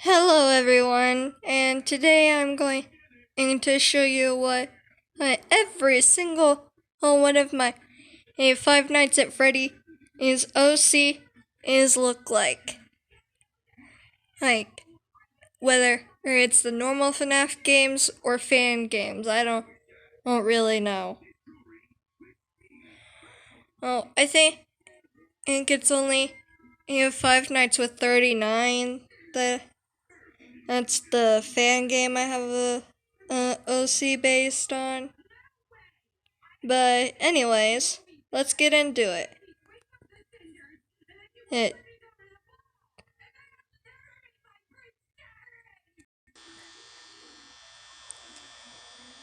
Hello everyone, and today I'm going to show you what every single one of my Five Nights at Freddy is OC is look like. Like whether it's the normal Fnaf games or fan games, I don't really know. Oh, I think it's only Five Nights with 39 that's the fan game I have a OC based on. But anyways, let's get into it.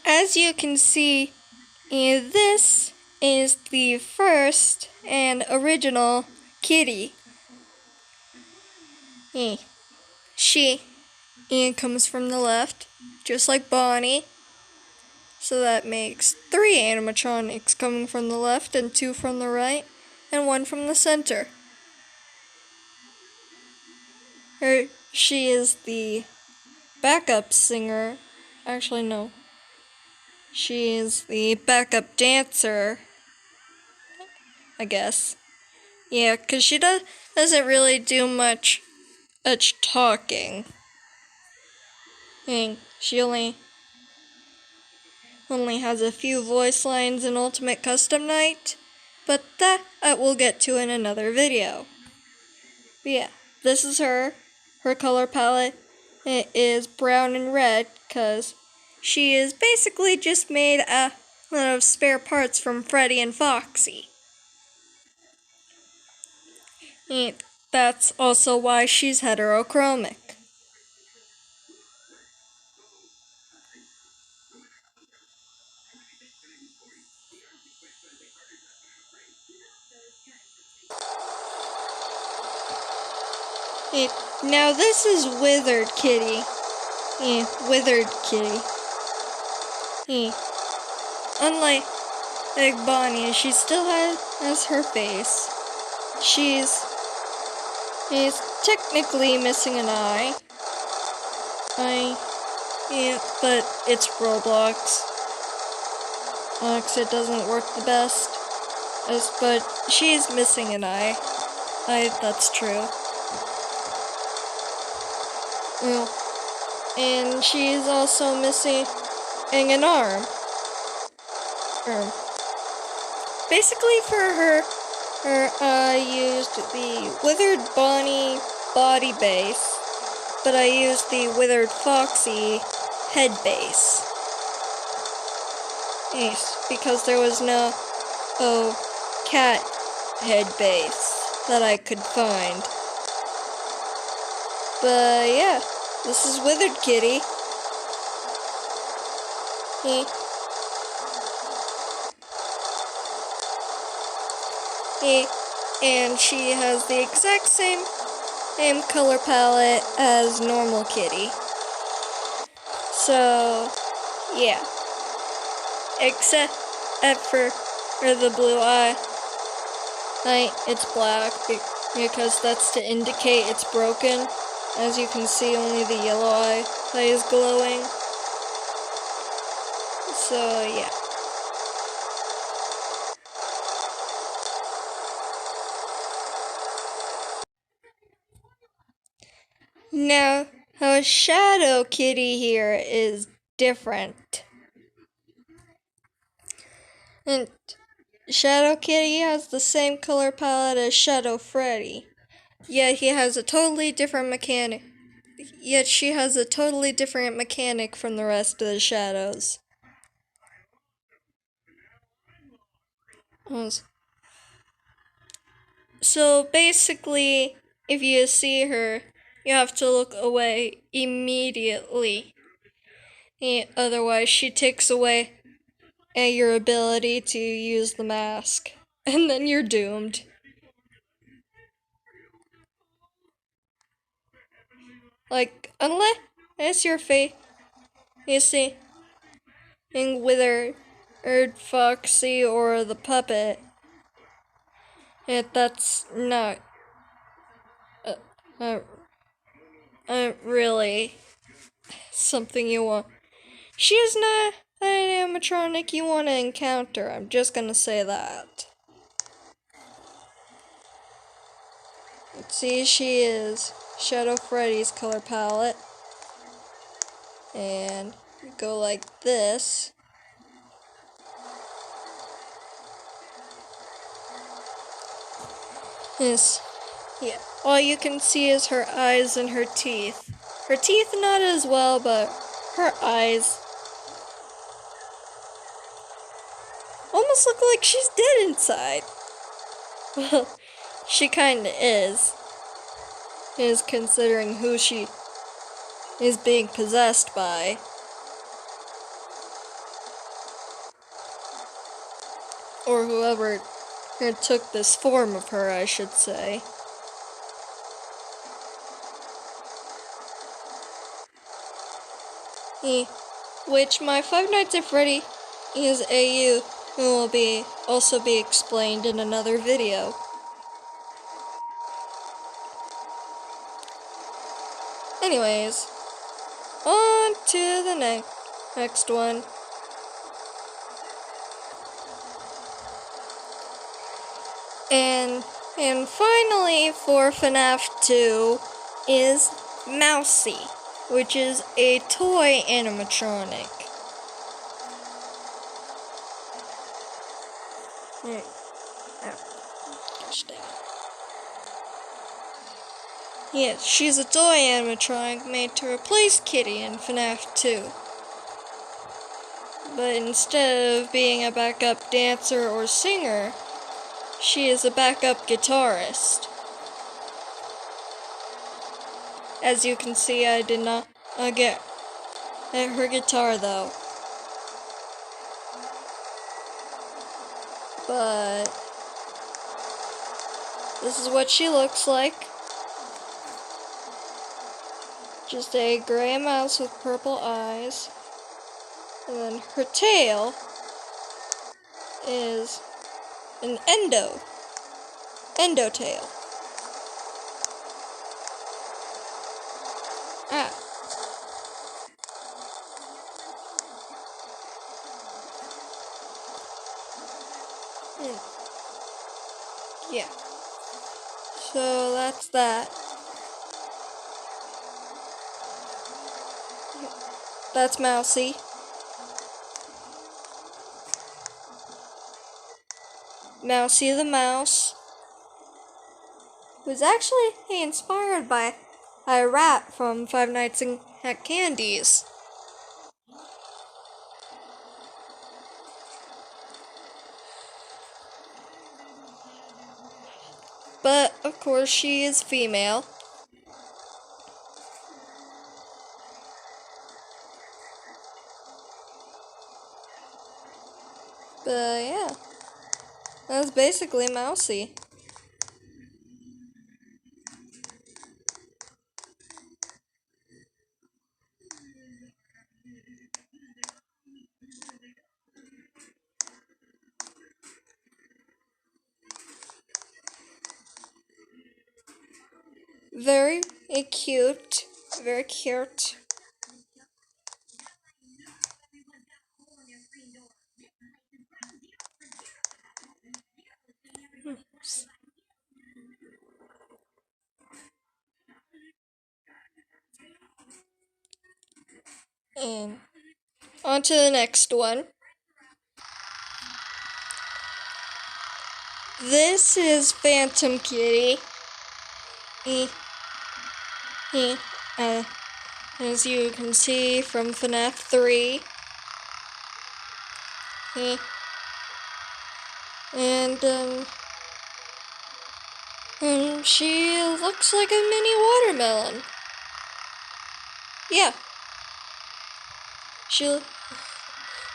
As you can see, this is the first and original kitty. She comes from the left, just like Bonnie. So that makes 3 animatronics coming from the left and 2 from the right and 1 from the center. She is the backup singer. Actually, no. She is the backup dancer, I guess. Yeah, because she doesn't really do much talking. And she only has a few voice lines in Ultimate Custom Night, but that we'll get to in another video. But yeah, this is her. Her color palette is brown and red, because she is basically just made out of spare parts from Freddy and Foxy. And that's also why she's heterochromic. Now this is Withered Kitty. Withered Kitty. Unlike Bonnie, she still has her face. She's technically missing an eye. But it's Roblox. 'Cause it doesn't work the best. But she's missing an eye. That's true. And she's also missing an arm. Basically for her, I used the Withered Bonnie body base, but I used the Withered Foxy head base. Because there was no cat head base that I could find. But yeah, this is Withered Kitty. And she has the exact same color palette as normal Kitty. So yeah, except for the blue eye, it's black because that's to indicate it's broken. As you can see, only the yellow eye is glowing. So yeah. Now, how Shadow Kitty here is different. And Shadow Kitty has the same color palette as Shadow Freddy, yet he has a totally different mechanic. Yet she has a totally different mechanic from the rest of the shadows. So basically, if you see her, you have to look away immediately. Otherwise, she takes away your ability to use the mask, and then you're doomed. Like, unless your face, you see, in Withered Foxy or the puppet, that's not really something you want. She is not an animatronic you want to encounter. I'm just gonna say that. Let's see, she is Shadow Freddy's color palette. And you go like this. This, yeah, all you can see is her eyes and her teeth. Her teeth not as well, but her eyes almost look like she's dead inside. Well, she kinda is considering who she is being possessed by. Or whoever took this form of her, I should say. Which my Five Nights at Freddy is AU will also be explained in another video. Anyways, on to the next one. And finally for Fnaf 2 is Mousey, which is a toy animatronic. Gosh dang. Yes, she's a toy animatronic made to replace Kitty in Fnaf 2. But instead of being a backup dancer or singer, she is a backup guitarist. As you can see, I did not get her guitar though. But this is what she looks like. Just a gray mouse with purple eyes. And then her tail is an endo tail. Ah. Yeah. So that's that. That's Mousey. Mousey the mouse, who's actually inspired by a rat from Five Nights at Candy's. But of course she is female. But yeah, that's basically Mousey. Very cute, very cute. And on to the next one. This is Funtime Kitty. As you can see from Fnaf 3. And she looks like a mini watermelon. Yeah.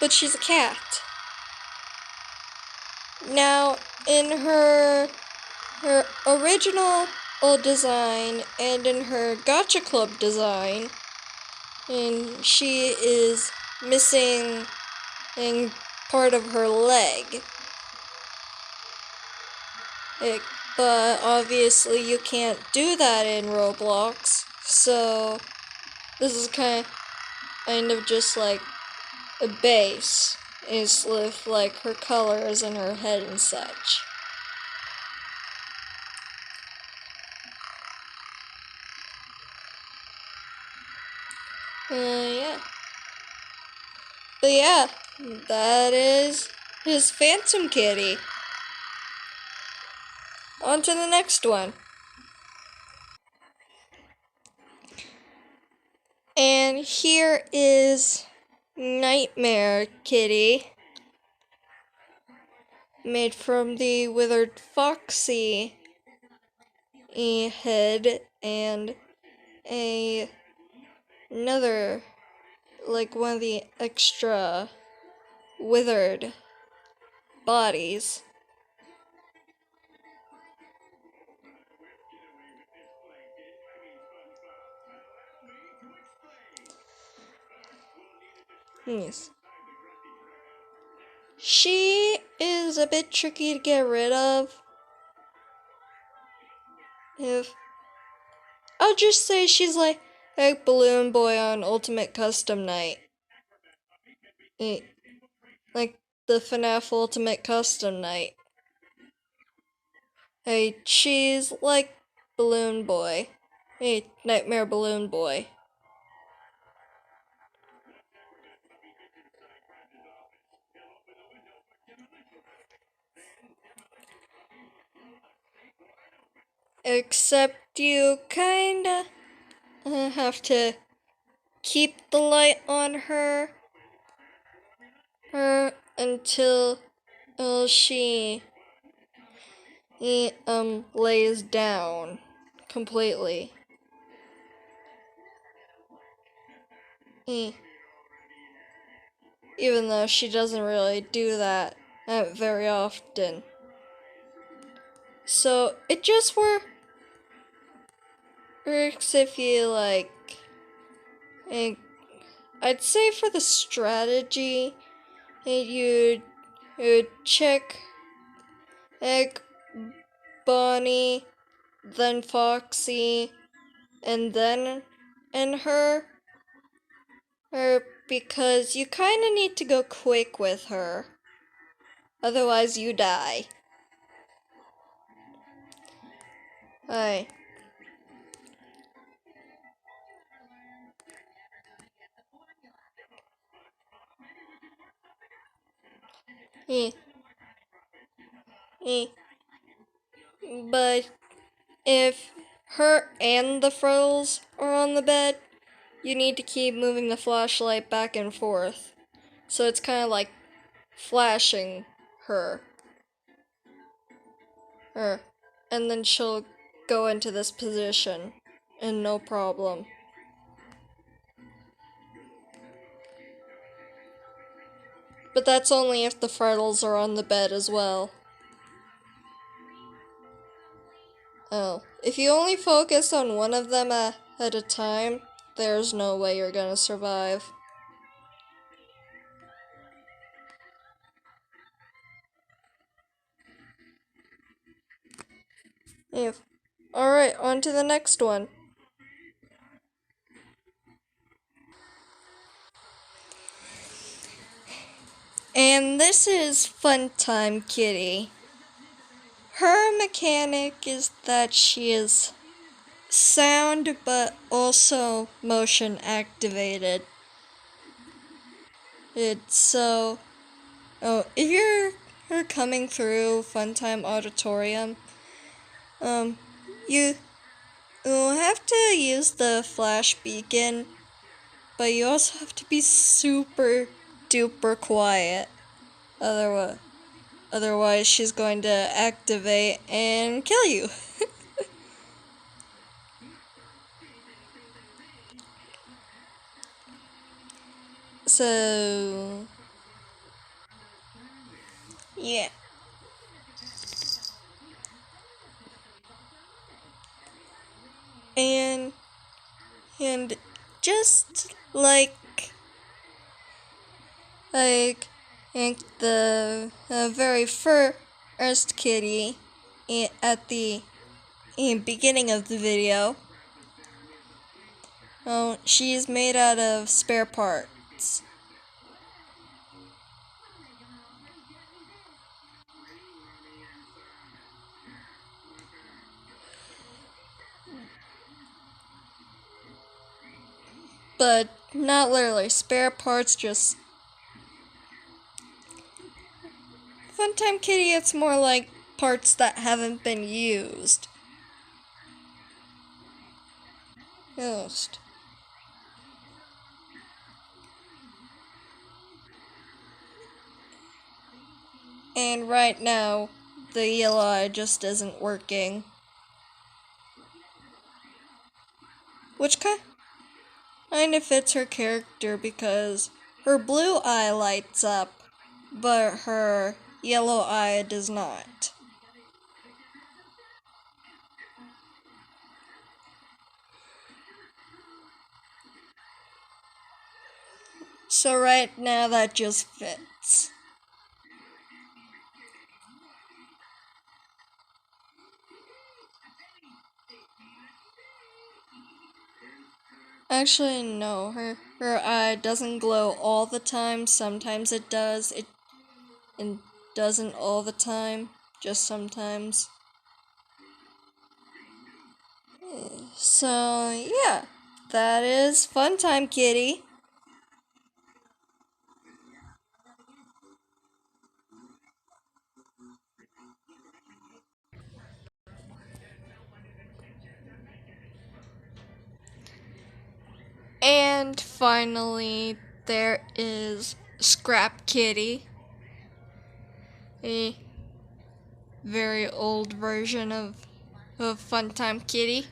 But she's a cat. Now, in her original old design and in her Gotcha Club design, and she is missing part of her leg. But obviously you can't do that in Roblox, So this is kind of just like a base, is with like her colors and her head and such. Yeah. But yeah, that is his Phantom Kitty. On to the next one. And here is Nightmare Kitty, made from the Withered Foxy head and another, like one of the extra withered bodies. Yes. She is a bit tricky to get rid of. If I'll just say she's like Balloon Boy on Ultimate Custom Night. Like the Fnaf Ultimate Custom Night. Hey, she's like Balloon Boy. Hey, Nightmare Balloon Boy. Except you kinda have to keep the light on her until she lays down completely. Even though she doesn't really do that very often. So it just works if you like. I'd say for the strategy, you'd check Bonnie, then Foxy, and then her, because you kind of need to go quick with her. Otherwise, you die. Aye. Eh. Eh. But if her and the Freddles are on the bed, you need to keep moving the flashlight back and forth. So it's kind of like flashing her. And then she'll go into this position, and no problem. But that's only if the Freddles are on the bed as well. Oh, if you only focus on one of them at a time, there's no way you're gonna survive. Alright, on to the next one. And this is Funtime Kitty. Her mechanic is that she is sound but also motion activated. If you're coming through Funtime Auditorium, you'll have to use the flash beacon, but you also have to be super duper quiet. Otherwise she's going to activate and kill you. So yeah. And just like the very first kitty at the beginning of the video, Oh, she's made out of spare parts. But not literally spare parts, just Funtime Kitty, it's more like parts that haven't been used. Used. And right now, the yellow eye just isn't working. Which kind of fits her character because her blue eye lights up, but her yellow eye does not. So right now that just fits. Actually, no, her eye doesn't glow all the time. Sometimes it does. It doesn't all the time, just sometimes. So yeah, that is Funtime Kitty. And finally, there is Scrap Kitty, a very old version of Funtime Kitty.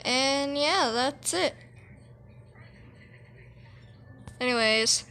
And yeah, that's it. Anyways,